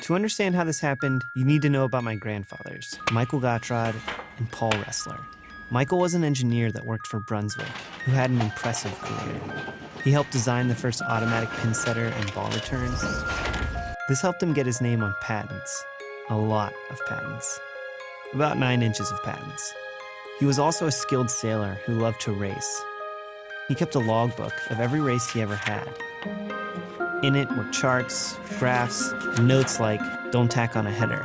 To understand how this happened, you need to know about my grandfathers, Michael Gautraud and Paul Ressler. Michael was an engineer that worked for Brunswick, who had an impressive career. He helped design the first automatic pin setter and ball returns. This helped him get his name on patents. A lot of patents. About 9 inches of patents. He was also a skilled sailor who loved to race. He kept a logbook of every race he ever had. In it were charts, graphs, and notes like, "Don't tack on a header."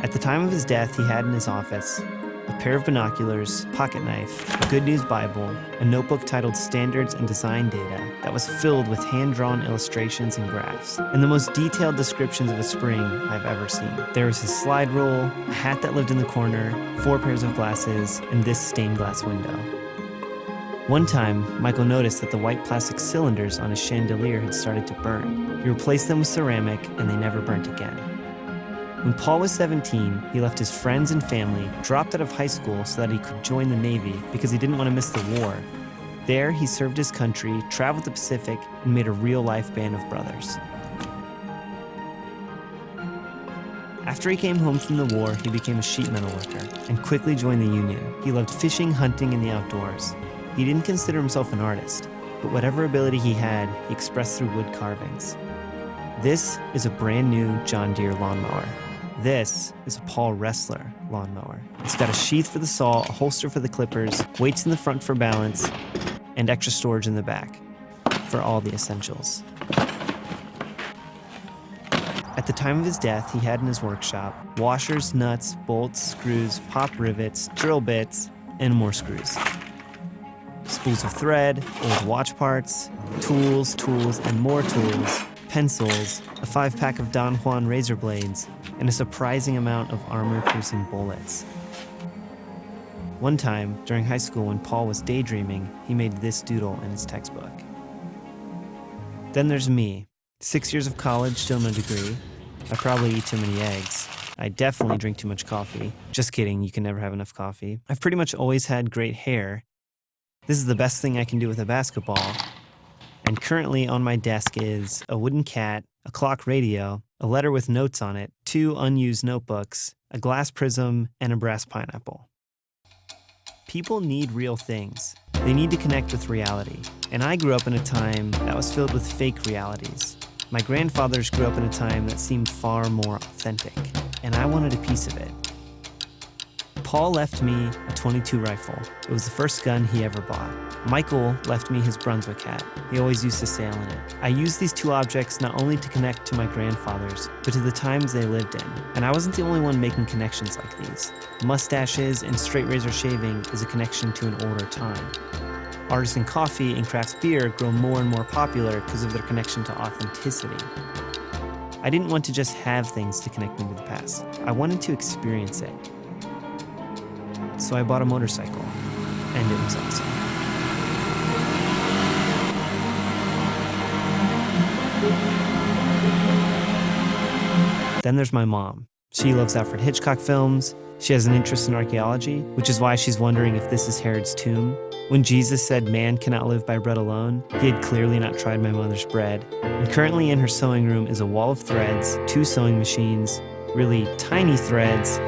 At the time of his death, he had in his office a pair of binoculars, pocket knife, a Good News Bible, a notebook titled Standards and Design Data that was filled with hand-drawn illustrations and graphs, and the most detailed descriptions of a spring I've ever seen. There was his slide rule, a hat that lived in the corner, 4 pairs of glasses, and this stained glass window. One time, Michael noticed that the white plastic cylinders on his chandelier had started to burn. He replaced them with ceramic, and they never burnt again. When Paul was 17, he left his friends and family, dropped out of high school so that he could join the Navy because he didn't want to miss the war. There, he served his country, traveled the Pacific, and made a real-life band of brothers. After he came home from the war, he became a sheet metal worker and quickly joined the Union. He loved fishing, hunting, and the outdoors. He didn't consider himself an artist, but whatever ability he had, he expressed through wood carvings. This is a brand new John Deere lawnmower. This is a Paul Ressler lawnmower. It's got a sheath for the saw, a holster for the clippers, weights in the front for balance, and extra storage in the back for all the essentials. At the time of his death, he had in his workshop washers, nuts, bolts, screws, pop rivets, drill bits, and more screws. Spools of thread, old watch parts, tools, and more tools, pencils, a 5-pack of Don Juan razor blades, and a surprising amount of armor-piercing bullets. One time, during high school when Paul was daydreaming, he made this doodle in his textbook. Then there's me. 6 years of college, still no degree. I probably eat too many eggs. I definitely drink too much coffee. Just kidding, you can never have enough coffee. I've pretty much always had great hair. This is the best thing I can do with a basketball. And currently on my desk is a wooden cat, a clock radio, a letter with notes on it, 2 unused notebooks, a glass prism, and a brass pineapple. People need real things. They need to connect with reality. And I grew up in a time that was filled with fake realities. My grandfathers grew up in a time that seemed far more authentic, and I wanted a piece of it. Paul left me a .22 rifle. It was the first gun he ever bought. Michael left me his Brunswick hat. He always used to sail in it. I used these 2 objects not only to connect to my grandfathers, but to the times they lived in. And I wasn't the only one making connections like these. Mustaches and straight razor shaving is a connection to an older time. Artisan coffee and craft beer grow more and more popular because of their connection to authenticity. I didn't want to just have things to connect me to the past. I wanted to experience it. So I bought a motorcycle, and it was awesome. Then there's my mom. She loves Alfred Hitchcock films. She has an interest in archaeology, which is why she's wondering if this is Herod's tomb. When Jesus said man cannot live by bread alone, he had clearly not tried my mother's bread. And currently in her sewing room is a wall of threads, 2 sewing machines, really tiny threads,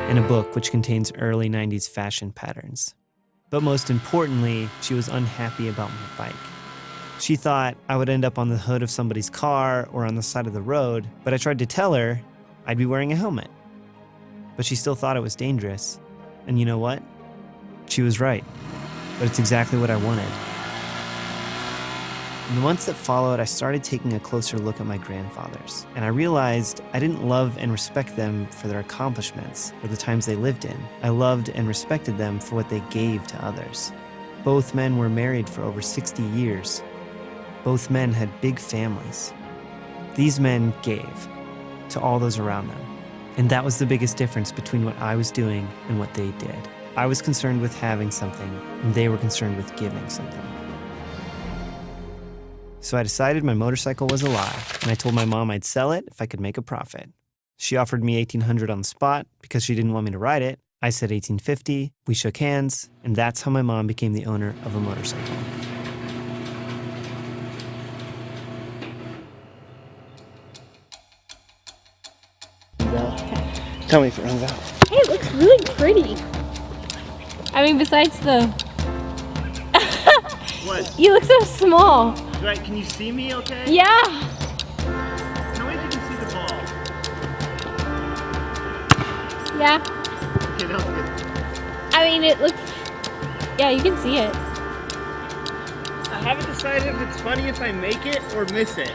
and a book which contains early 90s fashion patterns. But most importantly, she was unhappy about my bike. She thought I would end up on the hood of somebody's car or on the side of the road, but I tried to tell her I'd be wearing a helmet. But she still thought it was dangerous. And you know what? She was right. But it's exactly what I wanted. In the months that followed, I started taking a closer look at my grandfathers, and I realized I didn't love and respect them for their accomplishments or the times they lived in. I loved and respected them for what they gave to others. Both men were married for over 60 years. Both men had big families. These men gave to all those around them. And that was the biggest difference between what I was doing and what they did. I was concerned with having something, and they were concerned with giving something. So I decided my motorcycle was a lie, and I told my mom I'd sell it if I could make a profit. She offered me $1,800 on the spot because she didn't want me to ride it. I said $1,850, we shook hands, and that's how my mom became the owner of a motorcycle. Tell me if it runs out. Hey, it looks really pretty. I mean, besides the... What? You look so small. Right, can you see me okay? Yeah. Tell me if you can see the ball. Yeah. Okay, that was good. I mean, it looks... Yeah, you can see it. I haven't decided if it's funny if I make it or miss it.